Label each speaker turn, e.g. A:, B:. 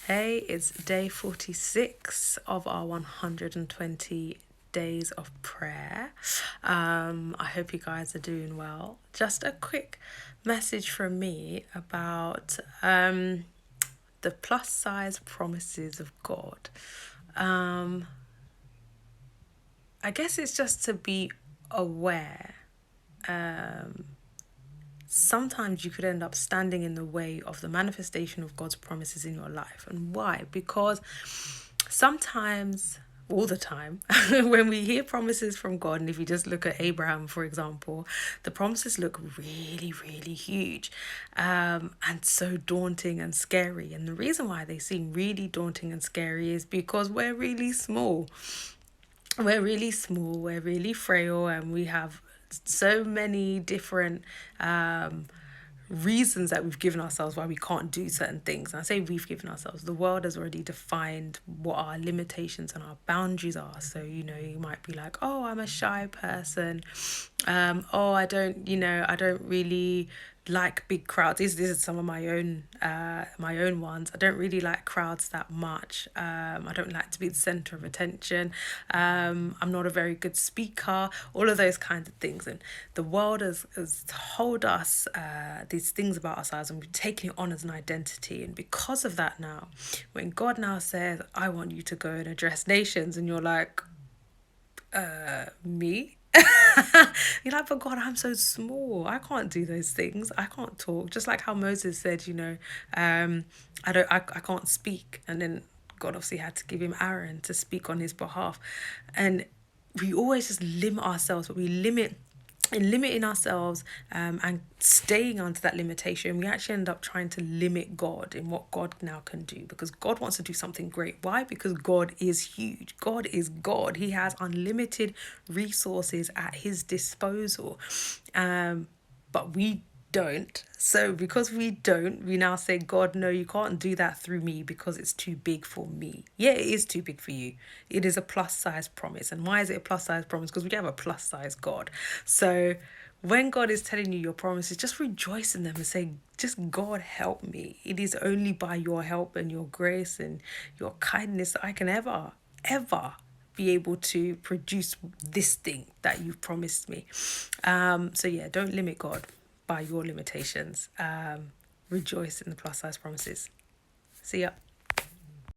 A: Hey, it's day 46 of our 120 days of prayer. I hope you guys are doing well. Just a quick message from me about the plus size promises of God. Um, I guess it's just to be aware. Sometimes you could end up standing in the way of the manifestation of God's promises in your life. And why? Because sometimes, all the time, when we hear promises from God, and if you just look at Abraham, for example, the promises look really, really huge, and so daunting and scary. And the reason why they seem really daunting and scary is because we're really small. We're really frail, and we have so many different reasons that we've given ourselves why we can't do certain things. And I say we've given ourselves, the world has already defined what our limitations and our boundaries are. So, you might be like, oh, I'm a shy person. Oh, I don't really like big crowds. This is some of my own ones. I don't really like crowds that much. I don't like to be the center of attention. I'm not a very good speaker. All of those kinds of things, and the world has told us these things about ourselves, and we've taken it on as an identity. And because of that, now, when God now says, "I want you to go and address nations," and you're like, me? You're like, but God, I'm so small. I can't do those things. I can't talk. Just like how Moses said, I can't speak. And then God obviously had to give him Aaron to speak on his behalf. And we always just limit ourselves, but we limit in limiting ourselves and staying under that limitation, we actually end up trying to limit God in what God now can do, because God wants to do something great. Why? Because God is huge. God is God. He has unlimited resources at his disposal. But we don't. So because we don't, we now say, God, no, you can't do that through me because it's too big for me. Yeah, it is too big for you. It is a plus size promise. And why is it a plus size promise? Because we have a plus size God. So when God is telling you your promises, just rejoice in them and say, just God, help me. It is only by your help and your grace and your kindness that I can ever be able to produce this thing that you've promised me. So yeah, don't limit God by your limitations. Rejoice in the plus size promises. See ya.